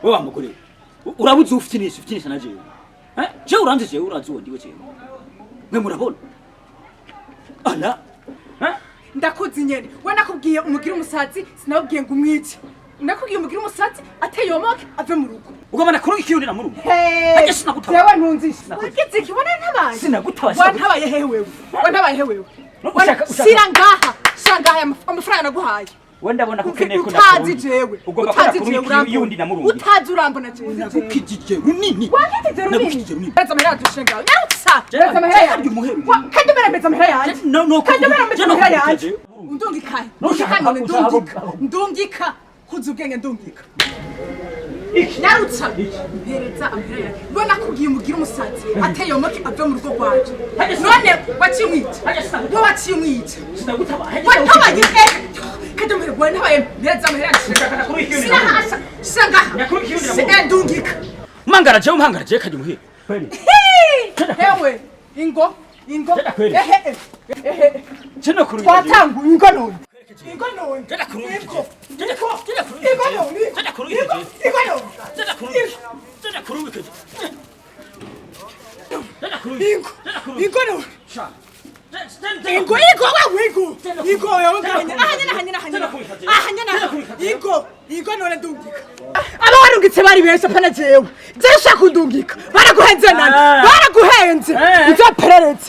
Wewe mugore. Urabuze ufitinisha na jewe. Je uranze jewe urazi uwo ndiwe jewe. Mwe murabona? Ala. Ndakuzi nyene. We nakubwiye umugira umusazi sinabwiye ngo umwice. Nakubwiye umugira umusazi ateyomoke ave mu rugo. Ugabana kuri ikiyundi na murugo. Age sinagutabaye. Jewe ntunzisha. Wagize kibona ntabaye. Sinagutabaye. Wantabaye hehe wewe. Wantabaye hehe wewe. Sira ngaha. Shanga amafaranga naguhaye. Wenda bona kukeneye ko utazi jewe. Utazi jewe urambona na murugo. Utazi urambona jewe. Nakukijije runini. Wakijije runini. Beza mahera dushenga. Nyarutsa. Beza mahera yaryo muheru. Kandi beza mahera yaryo. No. Kandi beza mahera yaryo. Ndungika. Ndungika. Kuza ubwenge ndungika. Nyarutsa. Mpereza amahera yaryo. Bona kugiye umugira umusazi. Ateyomoke ave mu rugo rwaje. None wacimwita. Wo wacimwita. Sinagutabaye. Watabaye Kadamere bwana haye mpereza amahera yaryo. Sanga. Ndungika. Mangara je kajya muhe. Hewe ingo. Cheno kuru. Twatangu ingo none. Jada kuru. Aba warungitse bari benshi apana jewe. Zesha kundungika. Baraguhenze nani? Baraguhenze. Uzapereretse.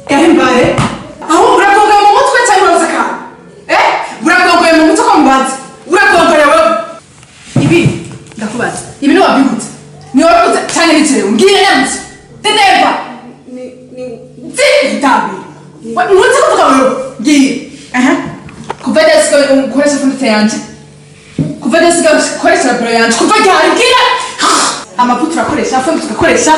Gahimbare, aho uragonga mu mutwe cyangwa urasaka? Uragonga mu mutwe ko mbaza. Uragonga wewe. Ibi ndakubaza. Ibi ni wabigutse. Ni wabigutse cyane bicire. Mbwira nyamutse. Teteva. Ni tabi. Mutse kuvuga wewe. Ngiye. Kuva desika ukoresha fundi yanje. Kuva desika ukoresha bro yanje. Kuva cyari bwira. Amavuta urakoresha, fundi ugakoresha.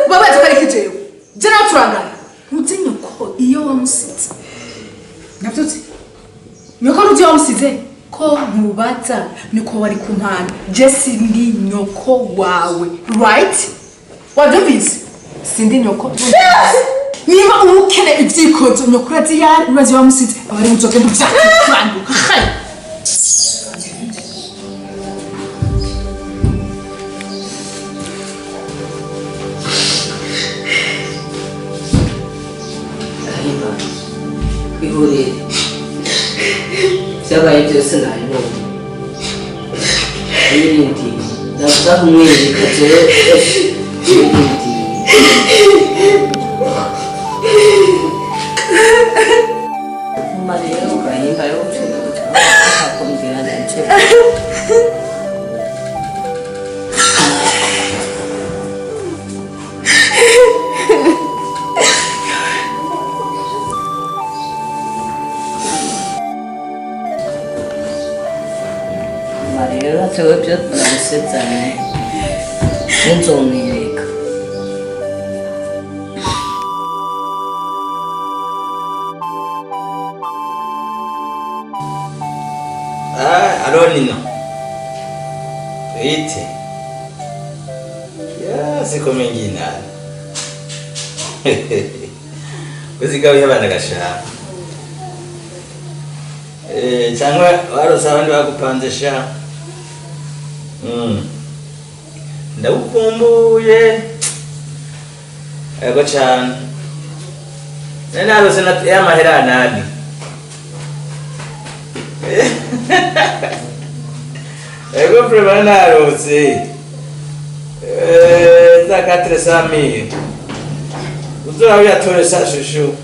Ubabaza kare kijeyo. Jana turangana. Mutinyo ko iyo wamusize. Navyutse. Nyoko ruti wamusize ko mubaza niko wari kumpana. Jesse ndi nyoko wawe. Right? Wabyumvise? Sindi nyoko. Niba umukene ivyikozo nyoko urazi yari urazi wamusize. Abari muzoke nduvyakuranduka. Ihurire byabaye byose nabibonye n'ibindi ndavuga kumwereka jewe n'ibindi Maria Gahimbare ucunga kumbwira nanje Maria 저거 몇 쓰잖아요. 인종이니까. Alonino. Iti. Ya, siko mengine. Kuzigawiye abana gashaka. Cyangwa warosa abandi bagupanze sha. Ndagukumbuye. Ego cyane. Narose na amahera nani. Ego prima narose. Za 400,000. Uzoba yatoresa shushu.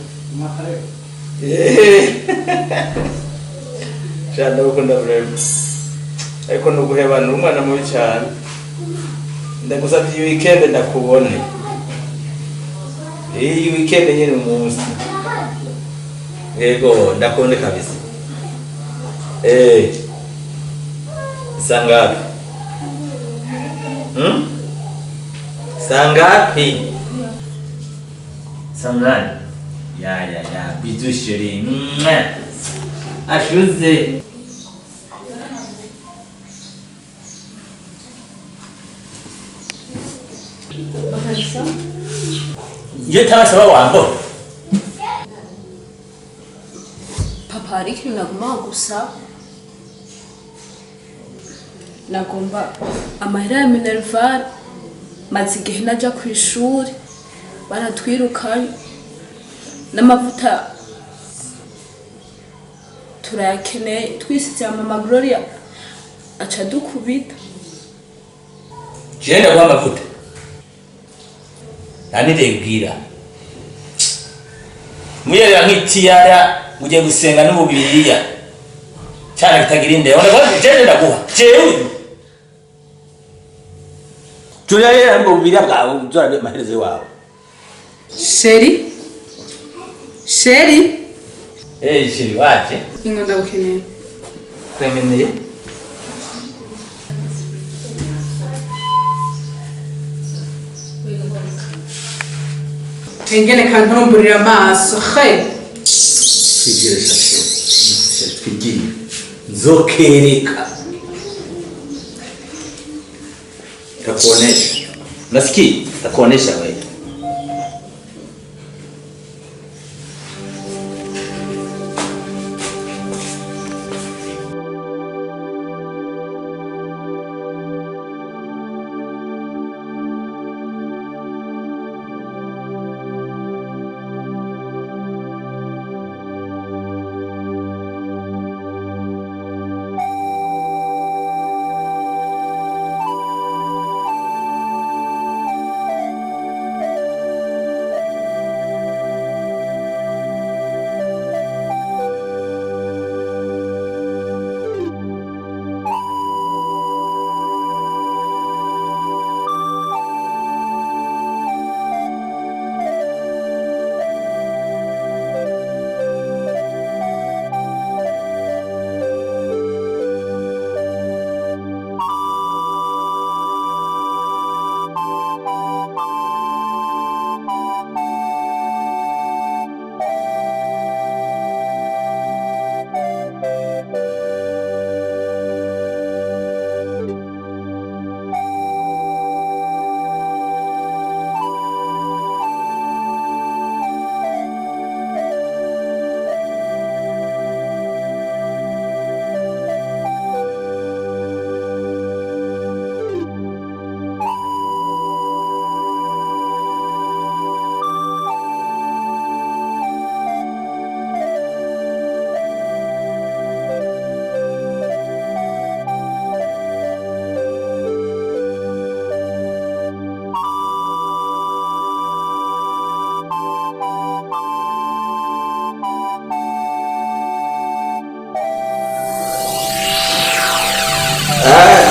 Cyane ukunda breve. Ariko nuguhebana umwana mubi cyane. ndagusabye iyi weekend ndakubone. Iyi weekend nyine umunsi. Yego ndakubone kabisa. Sangapi? Sangapi? Sangani? Ya, bisous chérie. Ashuze. Iyo tabasaba wambo. Papa hari ikintu nagomba gusa nagomba amahera ya minerval maze igihe najya ku ishuri baratwirukanye n'amavuta turayakeneye twisize mama Gloria aca dukubita. Jenda kwa mavuta. Nanidebwira. Muyera nk'itiyara muje gusenga n'umubiriya. Cyane kitagira inde. Ona kwa jenda ndaguha. Jewe. Julia yera ngo biriya bwawe uzora amaherezo wawe. Sheri? Sheri waje. Ingo ndagukeneye. Kwemeneye. Engene kantomburira amaso. Twigire shashe. Twigire. Nzokereka. Takuonesha. Nasikia? Takuonesha wewe.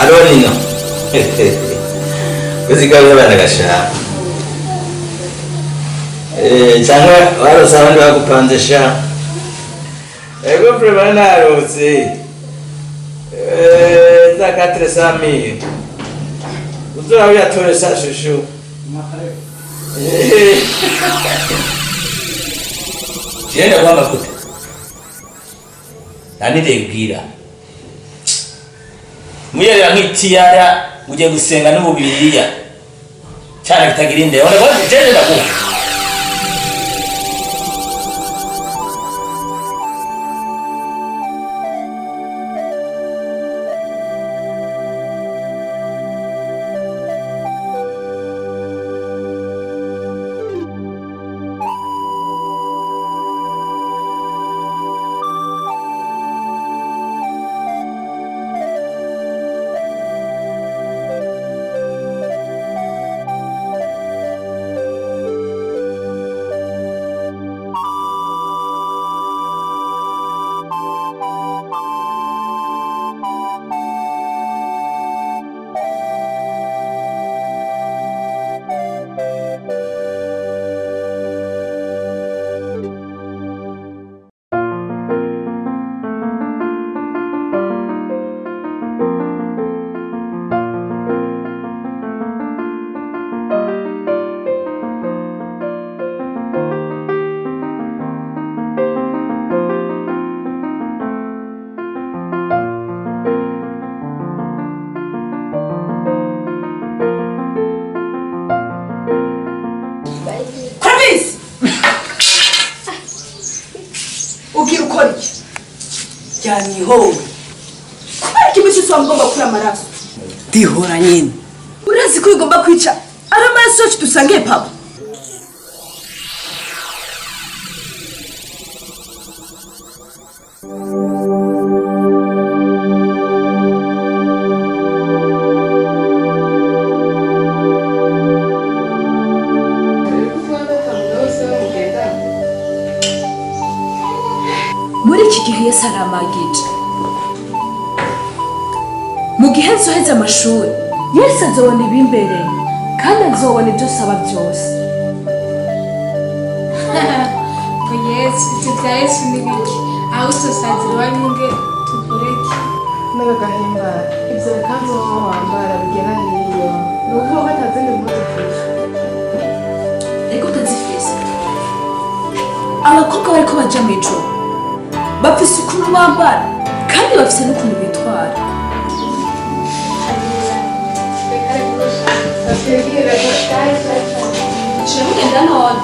Alonino. Kuzigabira abana gashaka. Cyangwa warose abandi bagupanze sha. Ego prema narose. Za 400,000. Uzora uyatore sa shushu. Jenda kwa mavuta. Nanidebwira. Muyera nk'itiyara muje gusenga n'umubiriya. Cyane kitagira inde. Ona kwa jenda ndaguha. Ryamihowe. Kubera iki imisi yose wamugomba kuri amaraso? Dihora nyine. Urazi ko ugomba kwica ari amaraso yacu dusangiye papa? Muri iki gihe Yesu aramagije. Mu gihe nsoheze amashuri, Yesu azobona ibimbere kandi azobona ibyo usaba byose. Ko Yesu, ibyo bya Yesu ni biki? Aho usosazira wanyunge tugureke. Gahimbare, ibyo bikanzu wowe wambara bigera hiyo. Ni ukuvuga ko atazindi mpuzu ufite. Ariko utazifise. Abakobwa bariko baja mu ijoro bafise ukuntu bambara kandi bafise n'ukuntu bitwara. Mugenda none.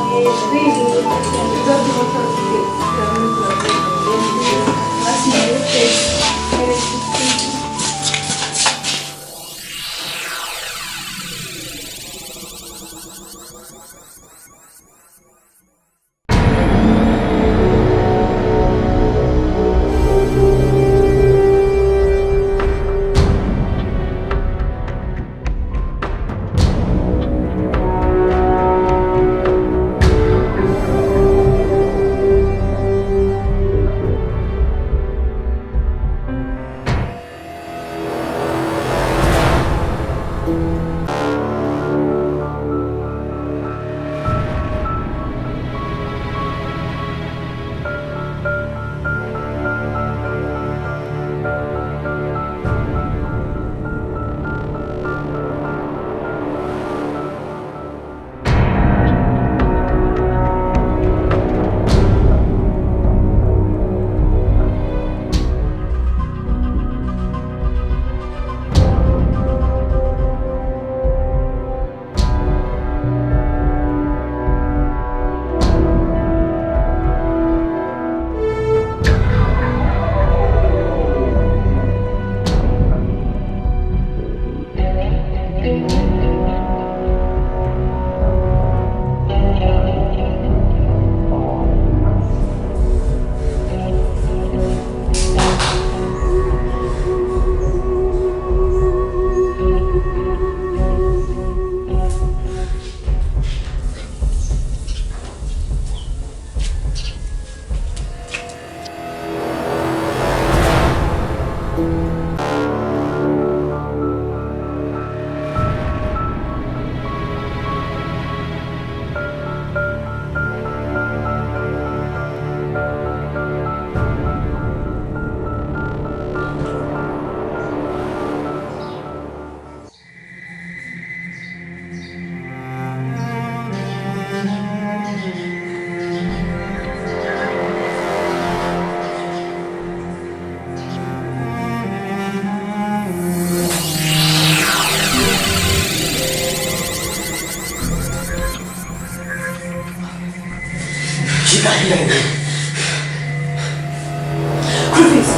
Kurvisa,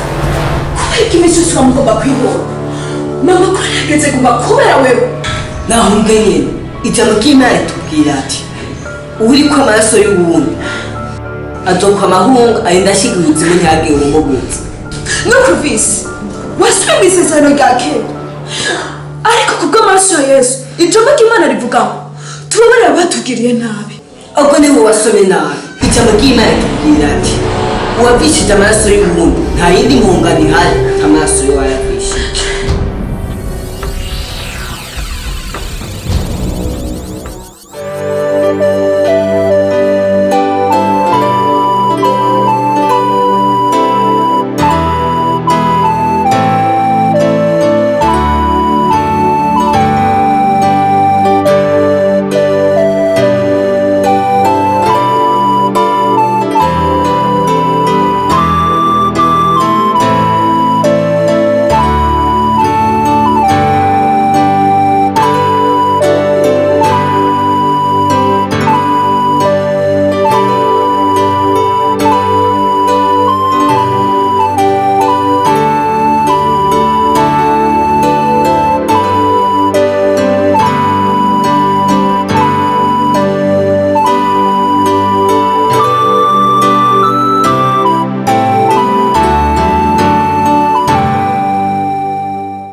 kubera iki imisi yose wamugomba kwibona? Mama ko yageze kuva kubera wewe. Nahunge nyine. Ijambo ry'Imana ritubwira ati uwuriko amaraso y'uwundi azokwa amahunga arinda ashiga ubuzima ntihagire uwumubuza. No Kurvisa, wasubiye mu isezerano rya kera. Ariko kubw'amaraso ya Yesu, ijambo ry'Imana rivuga ngo tubabarire abatugiriye nabi. Ubwo ni wowe wasomye nabi. Ijambo ry'Imana ritubwira ati uwavishije amaraso y'uwundi nta yindi mpungano ihari amaraso y'uwayavishije.